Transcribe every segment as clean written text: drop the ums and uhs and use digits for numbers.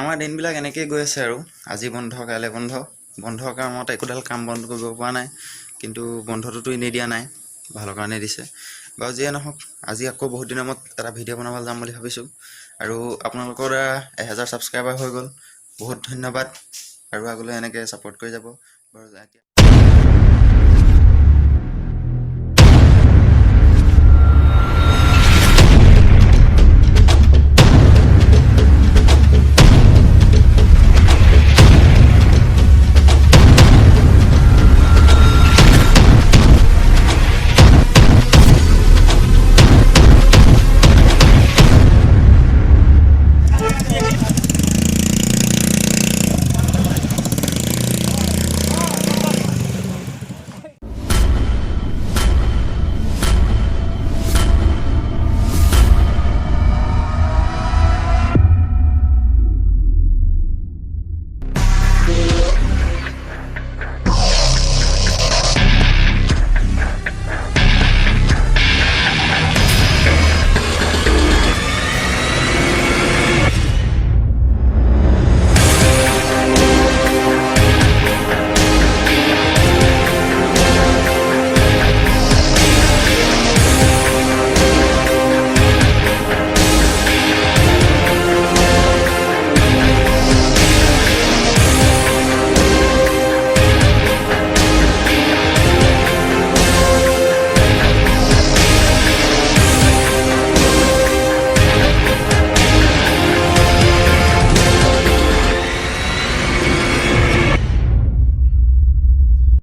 আমাৰ দিনবিলাক এনেকেই গৈ আছে আৰু আজি বন্ধ কাইলৈ বন্ধ বন্ধৰ কাৰণত একোডাল কাম বন্ধ কৰিব পৰা নাই কিন্তু বন্ধটোতো এনেই দিয়া নাই ভালৰ কাৰণে দিছে বাৰু যিয়ে নহওক আজি আকৌ বহুত দিনৰ মূৰত এটা ভিডিঅ' বনাবলৈ যাম বুলি ভাবিছোঁ আৰু আপোনালোকৰ 1000 ছাবস্ক্ৰাইবাৰ হৈ গ'ল বহুত ধন্যবাদ আৰু আগলৈ এনেকৈ ছাপোৰ্ট কৰি যাব বাৰু এতিয়া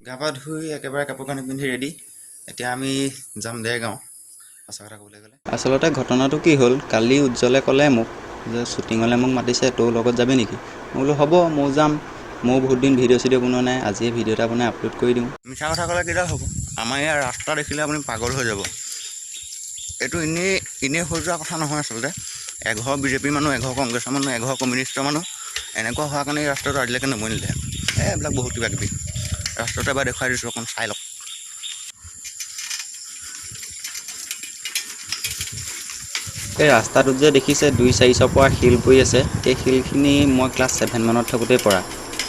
গা পা ধুই একেবাৰে কাপোৰ কানি পিন্ধি ৰেডি এতিয়া আমি যাম দেৰগাঁও সঁচা কথা ক'বলৈ গ'লে আচলতে ঘটনাটো কি হ'ল কালি উজ্জ্বলে ক'লে মোক যে শ্বুটিঙলৈ মোক মাতিছে তোৰ লগত যাবি নেকি মই বোলো হ'ব ময়ো যাম ময়ো বহুত দিন ভিডিঅ' চিডিঅ' বনোৱা নাই আজিয়ে ভিডিঅ' এটা বনাই আপলোড কৰি দিওঁ মিছা কথা ক'লে কিডাল হ'ব আমাৰ ইয়াৰ ৰাস্তা দেখিলে আপুনি পাগল হৈ যাব এইটো এনেই হৈ যোৱা কথা নহয় আচলতে এঘৰ বিজেপি মানুহ এঘৰ কংগ্ৰেছৰ মানুহ এঘৰ কমিউনিষ্টৰ মানুহ এনেকুৱা হোৱাৰ কাৰণে এই ৰাস্তাটো আজিলৈকে নমৰিলে এইবিলাক বহুত কিবা কিবি ৰাস্তাটো এবাৰ দেখুৱাই দিছোঁ অকণ চাই লওক এই ৰাস্তাটোত যে দেখিছে 2-400 পৰা শিল পৰি আছে এই শিলখিনি মই ক্লাছ 7 মানত থাকোঁতেই পৰা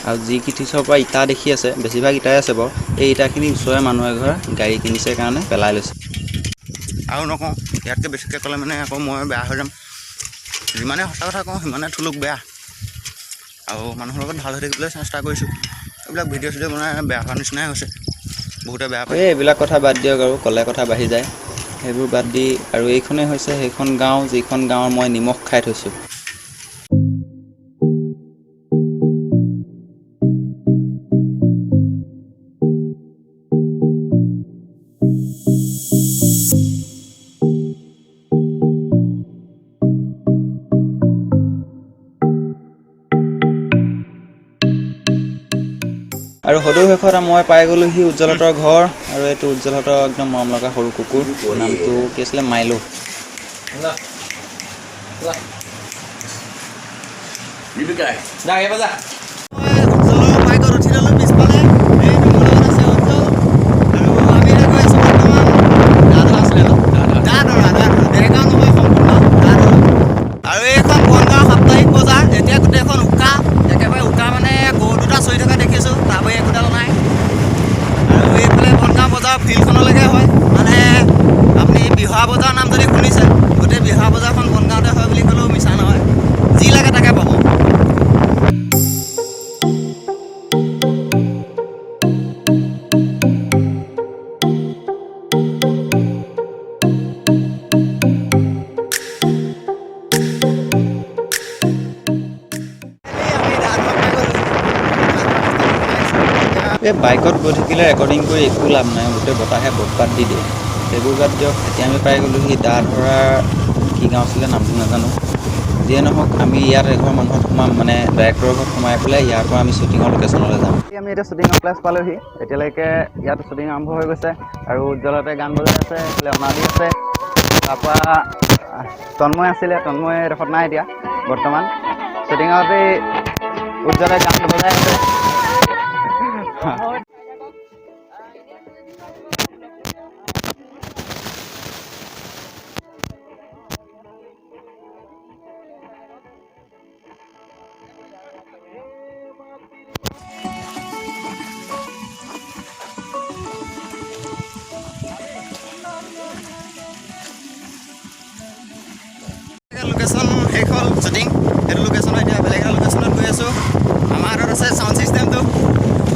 আৰু যি কিঠিছৰ পৰা ইটা দেখি আছে বেছিভাগ ইটাই আছে বাৰু এই ইটাখিনি ওচৰৰে মানুহ এঘৰ গাড়ী কিনিছে কাৰণে পেলাই লৈছে আৰু নকওঁ ইয়াতকৈ বেছিকৈ ক'লে মানে আকৌ মই বেয়া হৈ যাম যিমানে সঁচা কথা কওঁ সিমানে থুলুক বেয়া আৰু মানুহৰ লগত ভাল হৈ থাকিবলৈ চেষ্টা কৰিছোঁ এইবিলাক ভিডিঅ' চিডিঅ' বনাই বেয়া হোৱাৰ নিচিনাই হৈছে বহুতে বেয়া পায় এইবিলাক কথা বাদ দিয়ক আৰু ক'লে কথা বাঢ়ি যায় সেইবোৰ বাদ দি আৰু এইখনেই হৈছে সেইখন গাঁও যিখন গাঁৱৰ মই নিমখ খাই থৈছোঁ আৰু সদৌ শেষত মই পাই গ'লোহি উজ্জ্বলহঁতৰ ঘৰ আৰু এইটো উজ্জ্বলহঁতৰ একদম মৰম লগা সৰু কুকুৰ নামটো কি আছিলে মাইলো আৰু এইখন বনগাঁও সাপ্তাহিক বজাৰ এতিয়া গোটেইখন উকা একেবাৰে উকা মানে গৰু দুটা চৰি থকা দেখিছোঁ তাৰ বাহিৰে একোডাল নাই আৰু এইফালে বনগাঁও বজাৰ ফিল্ডখনলৈকে হয় মানে আপুনি বিহৰা বজাৰৰ নাম যদি শুনিছে গোটেই বিহৰা বজাৰখন বনগাঁৱতে হয় বুলি ক'লেও মিছা নহয় যি লাগে তাকে পাব এই বাইকত গৈ থাকিলে ৰেকৰ্ডিং কৰি একো লাভ নাই গোটেই বতাহে বৰপাত দি দিয়ে সেইবোৰ বাদ দিয়ক এতিয়া আমি পাই গ'লোহি দা ধৰাৰ কি গাঁও আছিলে নামটো নাজানো যিয়ে নহওক আমি ইয়াত এঘৰ মানুহত সোমাম মানে ডাইৰেক্টৰৰ ঘৰত সোমাই পেলাই ইয়াৰ পৰা আমি শ্বুটিঙৰ লোকেশ্যনলৈ যাম আমি এতিয়া শ্বুটিঙৰ প্লেচ পালোহি এতিয়ালৈকে ইয়াত শ্বুটিং আৰম্ভ হৈ গৈছে আৰু উজ্জ্বলতে গান বজাই আছে এইফালে অনাদি আছে তাৰপৰা তন্ময় আছিলে তন্ময় এডোখৰত নাই এতিয়া বৰ্তমান শ্বুটিঙতে উজ্জ্বলে গান বজাই আছে লোকেশ্যন শেষ হ'ল শ্বুটিং, সেইটো লোকেশ্যনত এতিয়া বেলেগ এটা লোকেশ্যনত গৈ আছোঁ। আমাৰ হাতত আছে চাউণ্ড ছিষ্টেমটো,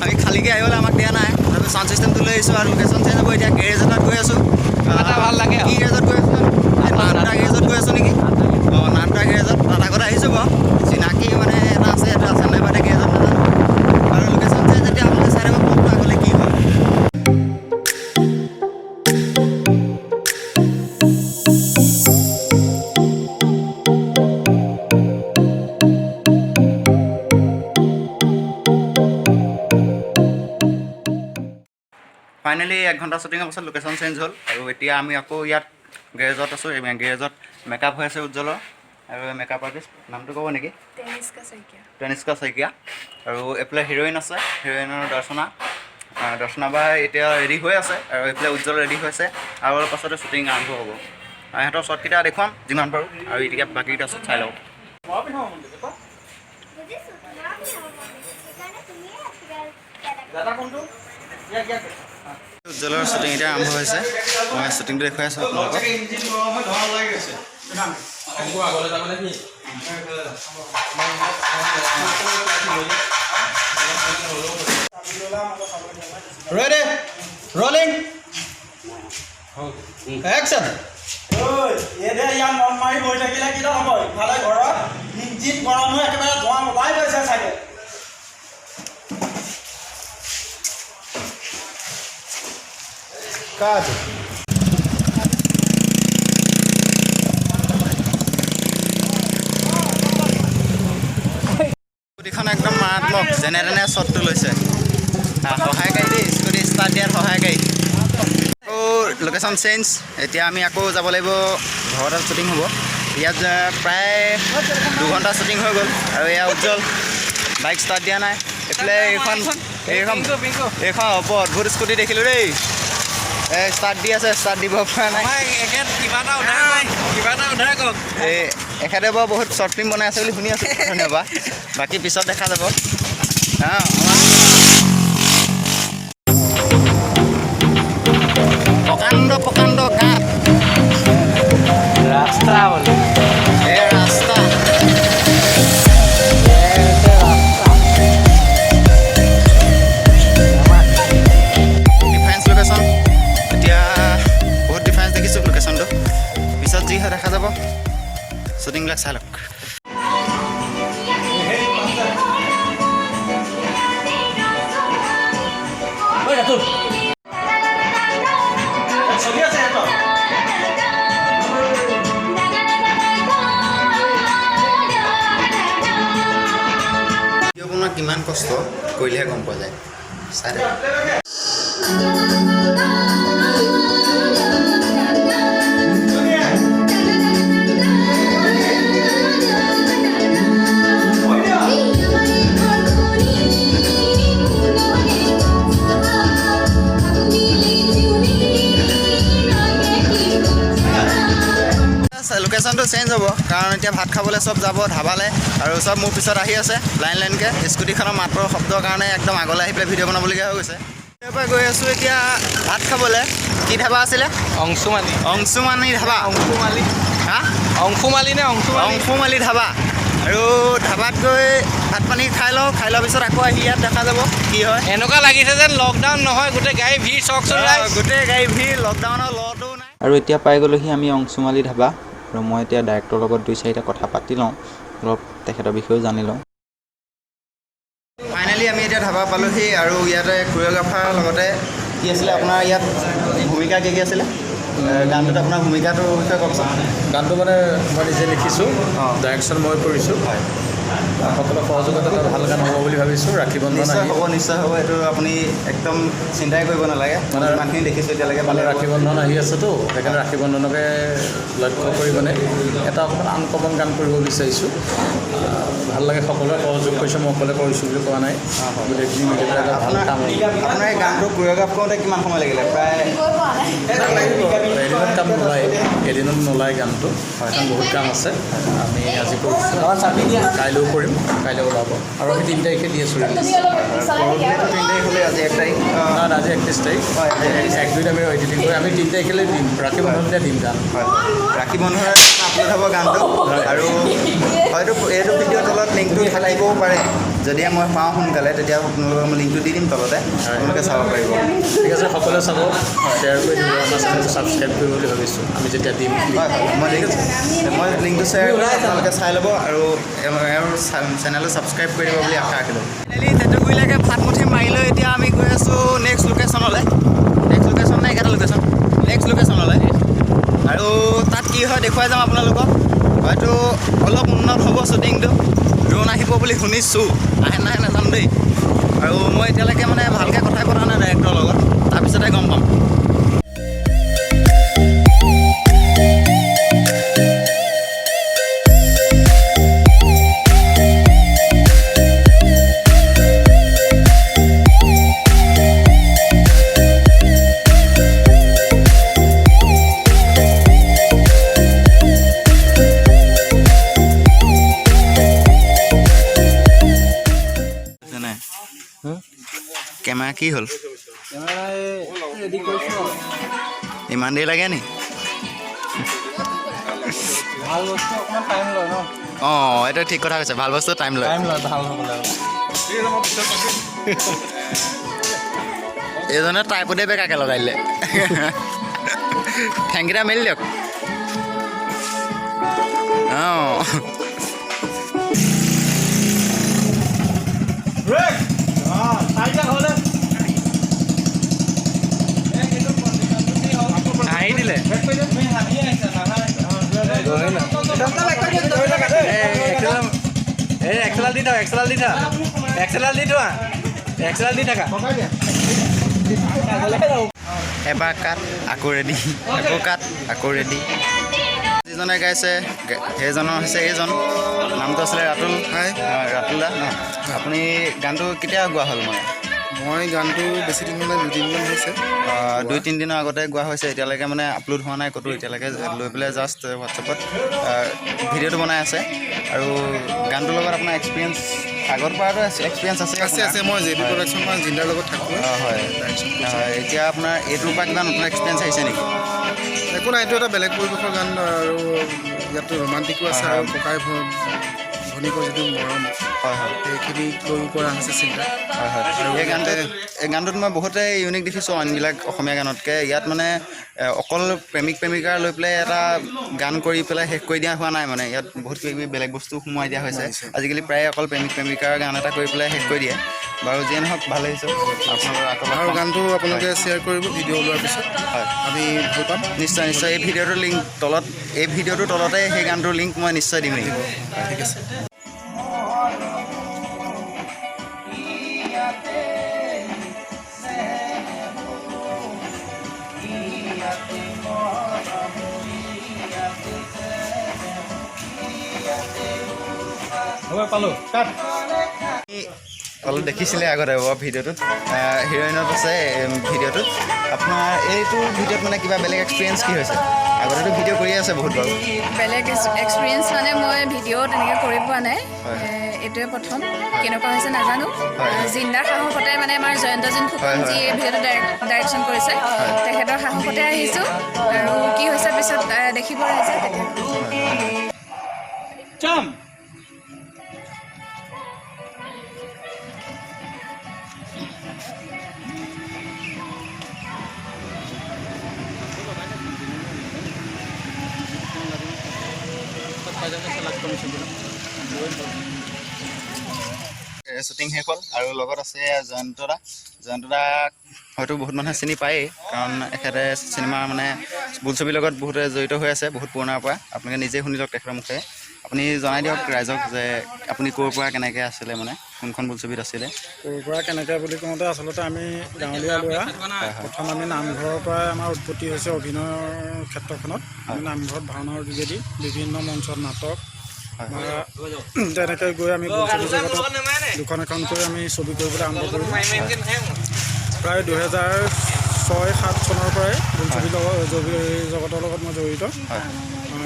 আমি খালীকৈ আহিবলৈ আমাক দিয়া নাই, তাৰপিছত চাউণ্ড ছিষ্টেমটো লৈ আহিছোঁ আৰু লোকেশ্যন চেঞ্জ হ'ব। এতিয়া গেৰেজ এটাত গৈ আছোঁ। ভাল লাগে কি গেৰেজত গৈ আছোঁ? নানদা গেৰেজত গৈ আছোঁ নেকি? অঁ, নানদা গেৰেজত তাত আগতে আহিছোঁ বাৰু, চিনাকি মানে এটা আছে, সেইটো আছে নাই বাৰু গেৰেজত নাজানো। আৰু লোকেশ্যন চেঞ্জ যেতিয়া আপোনালোকে চাই থাকক ব্লগটো আগলৈ কি হয়। ফাইনেলি 1 ঘণ্টা শ্বুটিঙৰ পাছত লোকেশ্যন চেঞ্জ হ'ল আৰু এতিয়া আমি আকৌ ইয়াত গেৰেজত আছোঁ। গেৰেজত মেকআপ হৈ আছে উজ্জ্বলৰ, আৰু মেকআপ আৰ্টিষ্ট নামটো ক'ব নেকি? তনিষ্কা শইকীয়া। আৰু এইফালে হিৰইন আছে, হিৰইনৰ দৰ্শনা বা এতিয়া ৰেডি হৈ আছে, আৰু এইফালে উজ্জ্বল ৰেডি হৈছে, আৰু অলপ পাছতে শ্বুটিং আৰম্ভ হ'ব। সিহঁতৰ শ্বটকেইটা দেখুৱাম যিমান পাৰোঁ, আৰু এতিয়া বাকীকেইটা শ্বট চাই লওঁ। উজ্জ্বলৰ শ্বুটিং এতিয়া আৰম্ভ হৈছে, মই শ্বুটিংটো দেখুৱাই আছোঁ আপোনালোকক। Ready? Rolling. Action. এতিয়া ইয়াত মন মাৰি বহি থাকিলে কি হ'ব? ইফালে ঘৰত ইঞ্জিন গৰম হৈ একেবাৰে ধোঁৱা ওলাই গৈছে চাগে। কাট। স্কুটিখন একদম মাৰাত্মক, যেনে তেনে শ্বটটো লৈছে। সহায়কাৰী দেই, স্কুটি ষ্টাৰ্ট দিয়াত সহায়কাৰী। আকৌ লোকেশ্যন চেঞ্জ, এতিয়া আমি আকৌ যাব লাগিব ঘৰতে শ্বুটিং হ'ব। ইয়াত প্ৰায় 2 ঘণ্টা শ্বুটিং হৈ গ'ল, আৰু এয়া উজ্জ্বল বাইক ষ্টাৰ্ট দিয়া নাই। এইফালে এইখন হ'ব অদ্ভুত স্কুটি দেখিলোঁ দেই, ষ্টাৰ্ট দি আছে, ষ্টাৰ্ট দিব পৰা নাই। এখেতে বাৰু বহুত শ্বৰ্ট ফিল্ম বনাই আছে বুলি শুনি আছোঁ, ধন্যবাদ। বাকী পিছত দেখা যাব। প্ৰকাণ্ড গাঁত ৰাস্তা বোলে ৰাস্তা। ডিফাৰেঞ্চ লোকেশ্যন, এতিয়া বহুত ডিফাৰেঞ্চ দেখিছোঁ লোকেশ্যনটো। পিছত যি হয় দেখা যাব, শ্বুটিংবিলাক চাই লওক। চলি আছে সিহঁতৰ। আপোনাৰ কিমান কষ্ট কৰিলেহে গম পোৱা যায়, চাই থাকক। লোকেশ্যনটো চেঞ্জ হ'ব, কাৰণ এতিয়া ভাত খাবলৈ চব যাব ধাবালৈ, আৰু চব মোৰ পিছত আহি আছে লাইনকৈ। স্কুটিখনৰ মাতৰ শব্দৰ কাৰণে একদম আগলৈ আহি পেলাই ভিডিঅ' বনাবলগীয়া হৈ গৈছে। তাৰ পৰা গৈ আছোঁ এতিয়া ভাত খাবলৈ। কি ধাবা আছিলে? অংশুমালী ধাবা। অংশুমালী ধাবা। আৰু ধাবাত গৈ ভাত পানী খাই লওঁ, খাই লোৱাৰ পিছত আকৌ আহি ইয়াত দেখা যাব কি হয়। এনেকুৱা লাগিছে যেন লকডাউন নহয়, গোটেই গাড়ী ভিৰ, চাওকচোন গোটেই গাড়ী ভিৰ, লকডাউনৰ লটো নাই। আৰু এতিয়া পাই গ'লোহি আমি অংশুমালী ধাবা, আৰু মই এতিয়া ডাইৰেক্টৰৰ লগত 2-4টা কথা পাতি লওঁ, অলপ তেখেতৰ বিষয়েও জানি লওঁ। ফাইনেলি আমি এতিয়া ধাবা পালোহি, আৰু ইয়াতে কোৰিঅ'গ্ৰাফাৰৰ লগতে কি আছিলে আপোনাৰ ইয়াত ভূমিকা কি আছিলে? গানটোত আপোনাৰ ভূমিকাটোৰ বিষয়ে কওকচোন। গানটো মানে মই নিজে লিখিছোঁ, ডাইৰেকশ্যন মই কৰিছোঁ। সকলো সহযোগত এটা ভাল গান হ'ব বুলি ভাবিছোঁ। ৰাখী বন্ধন নিশ্চয় হ'ব, এইটো আপুনি একদম চিন্তাই কৰিব নালাগে। মানে ইমানখিনি দেখিছোঁ এতিয়ালৈকে। মানে ৰাখী বন্ধন আহি আছেতো, সেইকাৰণে ৰাখী বন্ধনকে লক্ষ্য কৰি মানে এটা অকণমান আনকমন গান কৰিব বিচাৰিছোঁ। ভাল লাগে, সকলোৱে সহযোগ কৰিছে, মই অকলে কৰিছোঁ বুলি কোৱা নাই। গোটেইখিনি মিলি পেলাই এটা ভাল কাম হ'ল। আপোনাৰ এই গানটো কোৰিঅ'গ্ৰাফ কৰোঁতে কিমান সময় লাগিলে? প্ৰায় এদিনত কাম নোলায়, এদিনত নোলায় গানটো, কাৰণ বহুত কাম আছে। আমি আজি কৰিছোঁ, কাইলৈও কৰিম, কাইলৈ ওলাব, আৰু আমি 3 তাৰিখে দি আছোঁ ৰিলিজ। পৰৱৰ্তী 3 তাৰিখ হ'লে আজি 1 তাৰিখ আজি 31 তাৰিখ 1-2 আমি এডিটিং কৰি আমি 3 তাৰিখলৈ দিম, ৰাখি বন্ধনতে দিম গান। ৰাখি বন্ধনৰ আপলোড হ'ব গানটো আৰু হয়তো এইটো ভিডিঅ'ৰ তলত লিংকটো থাকিবও পাৰে। যদি মই পাওঁ সোনকালে তেতিয়া আপোনালোকক মই লিংকটো দি দিম তলতে, আপোনালোকে চাব পাৰিব। ঠিক আছে, সকলোৱে চাব, শ্বেয়াৰ কৰি দিব, আমাৰ চেনেলটো ছাবস্ক্ৰাইব কৰিব বুলি ভাবিছোঁ আমি যেতিয়া দিম। মই লিংকটো শ্বেয়াৰ কৰি আপোনালোকে চাই ল'ব আৰু চেনেলটো ছাবস্ক্ৰাইব কৰি দিব বুলি আশা ৰাখিলোঁ। তেতুগুৰিলৈকে ভাত মুঠি মাৰি লৈ এতিয়া আমি গৈ আছোঁ নেক্সট লোকেশ্যনলৈ। নেক্সট লোকেশ্যন নে একেটা লোকেশ্যন? নেক্সট লোকেশ্যনলৈ। আৰু তাত কি হয় দেখুৱাই যাম আপোনালোকক। হয়তো অলপ উন্নত হ'ব শ্বুটিংটো, ড্ৰোন আহিব বুলি শুনিছোঁ, আহে নাহে নাজানো দেই। আৰু মই এতিয়ালৈকে মানে ভালকৈ কথাই পতা নাই ডাইৰেক্টৰৰ লগত, তাৰপিছতে গম পাম। কেমেৰা কি হ'ল? ইমান দেৰি লাগে নি? ভাল বস্তু অকণমান টাইম লয় ন? অঁ, এইটো ঠিক কথা কৈছে, ভাল বস্তু টাইম লয়। ভাল হ'বলৈ। এইজনে টাইপতে বেকাকৈ লগাই দিলে। ঠেংকেইটা মেলি দিয়ক। অঁ, আহি দিলে এক্সেলাল দি থাকা, এক্সেলাল দি থাকা, এক্সেলাল দি থোৱা, এক্সেলাল দি থাকা। এবাৰ কাট আকৌ ৰেডি, আকৌ কাট আকৌ ৰেডি। যিজনে গাইছে সেইজনৰ হৈছে এইজন, নামটো আছিলে ৰাতুল। ৰাতুল দা ন? আপুনি গানটো কেতিয়া গোৱা হ'ল? মই গানটো বেছি দিন মানে 2-3 দিন হৈছে। 2-3 দিনৰ আগতে গোৱা হৈছে, এতিয়ালৈকে মানে আপলোড হোৱা নাই ক'তো। এতিয়ালৈকে লৈ পেলাই জাষ্ট হোৱাটছএপত ভিডিঅ'টো বনাই আছে। আৰু গানটোৰ লগত আপোনাৰ এক্সপিৰিয়েঞ্চ আগৰ পৰাতো এক্সপিৰিয়েঞ্চ আছে? আছে। মই জে বি প্ৰডাকশ্যন বা জিন্দাৰ লগত থাকোঁ। হয়। এতিয়া আপোনাৰ এইটোৰ পৰা কিবা নতুন এক্সপিৰিয়েঞ্চ আহিছে নেকি? একো নাই, এইটো এটা বেলেগ পৰিৱেশৰ গান আৰু ইয়াতো ৰোমান্টিকো আছে আৰু ককাই ভনীকৰ যিটো মৰম, সেইখিনি লৈও কৰা হৈছে চিন্তা। এই গানটোত মই বহুতেই ইউনিক দেখিছোঁ আনবিলাক অসমীয়া গানতকৈ। ইয়াত মানে অকল প্ৰেমিক প্ৰেমিকাৰ লৈ পেলাই এটা গান কৰি পেলাই শেষ কৰি দিয়া হোৱা নাই। মানে ইয়াত বহুত কিবা বেলেগ বস্তু সোমোৱাই দিয়া হৈছে। আজিকালি প্ৰায় অকল প্ৰেমিক প্ৰেমিকাৰ গান এটা কৰি পেলাই শেষ কৰি দিয়ে। বাৰু যিয়ে নহওক ভাল লাগিছে আপোনালোকৰ। আৰু গানটো আপোনালোকে শ্বেয়াৰ কৰিব ভিডিঅ' ওলোৱাৰ পিছত। হয়, আমি ভাল পাম। নিশ্চয়। এই ভিডিঅ'টোৰ লিংক তলত, এই ভিডিঅ'টোৰ তলতে সেই গানটোৰ লিংক মই নিশ্চয় দিম নেকি? ঠিক আছে। অলপ দেখিছিলে আগতে ভিডিঅ'টোত, হিৰইনত আছে ভিডিঅ'টোত। আপোনাৰ এইটো ভিডিঅ'ত মানে কিবা বেলেগ এক্সপিৰিয়েঞ্চ কি হৈছে? আগতেতো ভিডিঅ' কৰিয়ে আছে বহুত বাৰু। বেলেগ এক্সপিৰিয়েঞ্চ মানে মই ভিডিঅ' তেনেকৈ কৰি পোৱা নাই, এইটোৱে প্ৰথম। কেনেকুৱা হৈছে নাজানো। জিন্দাৰ সাহসতে মানে আমাৰ জয়ন্তজিন ফুকন যি এই ভিডিঅ'টো ডাইৰেকশ্যন কৰিছে, তেখেতৰ সাহসতে আহিছোঁ। আৰু কি হৈছে পিছত দেখিব ৰাইজে তেতিয়া। শ্বুটিং শেষ হ'ল আৰু লগত আছে জয়ন্ত দা। জয়ন্ত দাক হয়তো বহুত মানুহে চিনি পায়েই, কাৰণ এখেতে চিনেমাৰ মানে বোলছবিৰ লগত বহুতে জড়িত হৈ আছে বহুত পুৰণাৰ পৰা। আপোনালোকে নিজেই শুনি লওক তেখেতৰ মুখে। আপুনি জনাই দিয়ক ৰাইজক যে আপুনি ক'ৰ পৰা কেনেকৈ আছিলে, মানে কোনখন বোলছবিত আছিলে? ক'ৰ পৰা কেনেকৈ বুলি কওঁতে আচলতে আমি গাঁৱলীয়া ল'ৰা। প্ৰথম আমি নামঘৰৰ পৰাই আমাৰ উৎপত্তি হৈছে অভিনয়ৰ ক্ষেত্ৰখনত। আমি নামঘৰত ভাওনাৰ যোগেদি বিভিন্ন মঞ্চত নাটক বা তেনেকৈ গৈ আমি বোলছবি জগতত দুখন এখনকৈ আমি ছবি কৰিবলৈ আৰম্ভ কৰিলোঁ। প্ৰায় 2006-07 চনৰ পৰাই বোলছবি জগতৰ লগত মই জড়িত।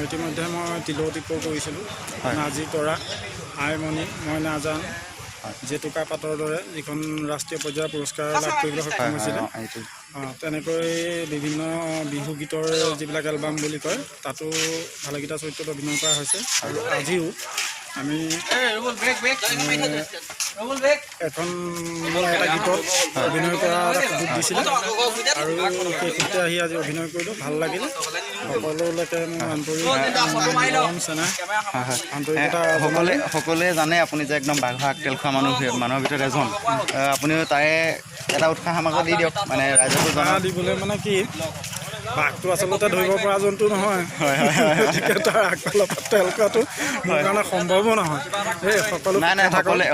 ইতিমধ্যে মই তিলৌতিকো কৰিছিলোঁ, নাজি তৰা, আইমণি, মই নাজান, জেতুকা পাতৰ দৰে যিখন ৰাষ্ট্ৰীয় পৰ্যায়ৰ পুৰস্কাৰ লাভ কৰিবলৈ সক্ষম হৈছিলে। তেনেকৈ বিভিন্ন বিহু গীতৰ যিবিলাক এলবাম বুলি কয় তাতো ভালেকেইটা চৰিত্ৰত অভিনয় কৰা হৈছে। আৰু আজিও আমি এখন এটা গীতত অভিনয় কৰা এটা সুযোগ দিছিলে আৰু সেই সূত্ৰে আহি আজি অভিনয় কৰিলোঁ, ভাল লাগিল। সকলোলৈকে মোৰ সকলোৱে জানে আপুনি যে একদম বাঘৰ আগতেল খোৱা মানুহৰ ভিতৰত এজন, আপুনিও তাৰে এটা উৎসাহ আমাক দি দিয়ক, মানে ৰাইজকো জনা দিবলৈ। মানে কি, বাঘটো আচলতে ধৰিব পৰা জন্তু নহয়, গতিকে তাৰ আগফালৰ পৰা তেল খোৱাটো মোৰ কাৰণে সম্ভৱো নহয়। এই সকলো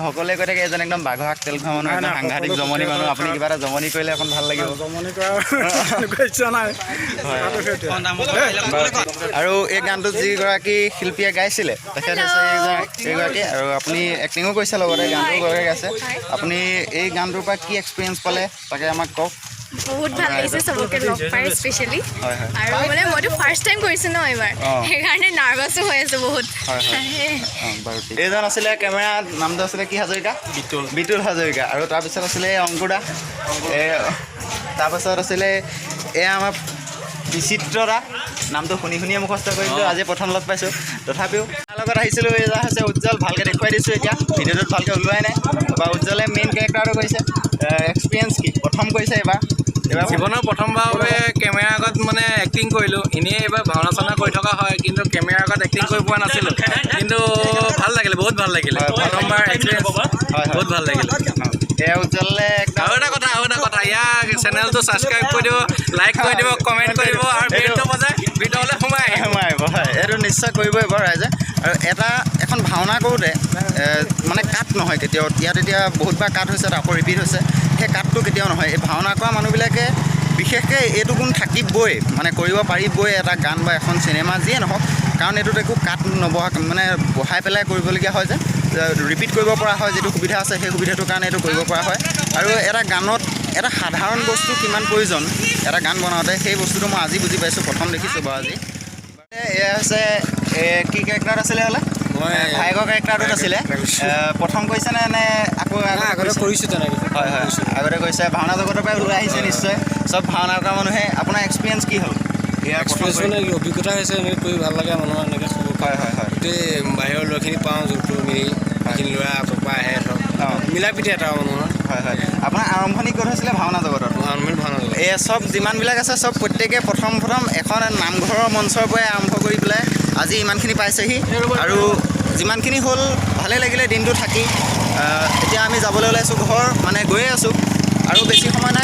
সকলোৱে কৈ থাকে এজন একদম বাঘৰ আগ তেল খোৱা মানুহ, সাংঘাতিক জমনি মানুহ, আপুনি কিবা এটা জমনি কৰিলে এখন ভাল লাগিব। জমনি কৰা ইচ্ছা নাই। আৰু এই গানটো যিগৰাকী শিল্পীয়ে গাইছিলে তেখেত হৈছে এইগৰাকী, আৰু আপুনি এক্টিঙো কৰিছে লগতে গানটো গাইছে। আপুনি এই গানটোৰ পৰা কি এক্সপিৰিয়েঞ্চ পালে তাকে আমাক কওক। বহুত ভাল লাগিছে চবকে লগ পাই স্পেচিয়েলি, আৰু মানে মইতো ফাৰ্ষ্ট টাইম কৰিছোঁ ন এইবাৰ, সেইকাৰণে নাৰ্ভাছো হৈ আছোঁ বহুত। এইজন আছিলে কেমেৰা, নামটো আছিলে কি হাজৰিকা? বিতুল হাজৰিকা। আৰু তাৰপিছত আছিলে অংকুৰদা, তাৰপাছত আছিলে এয়া আমাৰ বিচিত্ৰদা, নামটো শুনি শুনিয়ে মুখস্থ কৰিছিলোঁ, আজি প্ৰথম লগ পাইছোঁ। তথাপিও তাৰ লগত আহিছিলোঁ, এয়া হৈছে উজ্জ্বল, ভালকৈ দেখুৱাই দিছোঁ। এতিয়া ভিডিঅ'টোত ভালকৈ ওলোৱাই নাই, বা উজ্জ্বলে মেইন কেৰেক্টাৰটো কৰিছে। এক্সপিৰিয়েঞ্চ কি, প্ৰথম কৰিছে এইবাৰ? জীৱনৰ প্ৰথমবাৰৰ বাবে কেমেৰাৰ আগত মানে এক্টিং কৰিলোঁ। এনেই এইবাৰ ভাওনা চাওনা কৰি থকা হয়, কিন্তু কেমেৰাৰ আগত এক্টিং কৰি পোৱা নাছিলোঁ, কিন্তু ভাল লাগিলে, বহুত ভাল লাগিলে। প্ৰথমবাৰ এক্সপিৰিয়েঞ্চ বহুত ভাল লাগিলে। এয়া উজ্জ্বলে আৰু এটা কথা, ইয়াৰ চেনেলটো ছাবস্ক্ৰাইব কৰি দিব, লাইক কৰি দিব, কমেণ্ট কৰিব, আৰু বেলটো বজাই ভিতৰলৈ সোমাই আহিব। হয়, এইটো নিশ্চয় কৰিবই বাৰু ৰাইজে। আৰু এখন ভাওনা কৰোঁতে মানে কাট নহয় কেতিয়াও, ইয়াত এতিয়া বহুতবাৰ কাট হৈছে, আকৌ ৰিপিট হৈছে, সেই কাটটো কেতিয়াও নহয়। এই ভাওনা কৰা মানুহবিলাকে বিশেষকৈ এইটো গুণ থাকিবই, মানে কৰিব পাৰিবই এটা গান বা এখন চিনেমা যিয়ে নহওক, কাৰণ এইটোত একো কাট মানে বহাই পেলাই কৰিবলগীয়া হয় যে ৰিপিট কৰিব পৰা হয়, যিটো সুবিধা আছে সেই সুবিধাটোৰ কাৰণে এইটো কৰিব পৰা হয়। আৰু এটা গানত এটা সাধাৰণ বস্তু কিমান প্ৰয়োজন এটা গান বনাওঁতে, সেই বস্তুটো মই আজি বুজি পাইছোঁ, প্ৰথম দেখিছোঁ বাৰু আজি। এয়া হৈছে কি কেৰেক্টাৰত আছিলে হ'লে? ভাইকৰ কেৰেক্টাৰটোত আছিলে। প্ৰথম কৰিছেনে নে আকৌ আগতে কৰিছোঁ? তেনেকৈ হয়, আগতে কৰিছে। ভাওনা জগতৰ পৰাই ওলাই আহিছে নিশ্চয়, চব ভাওনা কৰা মানুহে। আপোনাৰ এক্সপিৰিয়েঞ্চ কি হ'ল? এক্সপিৰিয়েঞ্চ মানে অভিজ্ঞতা হৈছে, এনেকৈ কৰি ভাল লাগে মানুহৰ এনেকৈ চব। হয়, গোটেই বাহিৰৰ ল'ৰাখিনি পাওঁ, য'তো মিলি সেইখিনি ল'ৰা আগৰ পৰা আহে, ধৰক মিলা প্ৰীতি এটা মানুহৰ। হয়। আপোনাৰ আৰম্ভণি ক'ত হৈছিলে ভাওনা জগতত? ভাওনা জগত এই চব যিমানবিলাক আছে চব প্ৰত্যেকে প্ৰথম এখন নামঘৰৰ মঞ্চৰ পৰাই আৰম্ভ কৰি পেলাই আজি ইমানখিনি পাইছেহি। আৰু যিমানখিনি হ'ল ভালেই লাগিলে দিনটো থাকি। এতিয়া আমি যাবলৈ ওলাইছোঁ ঘৰ, মানে গৈয়ে আছোঁ, আৰু বেছি সময়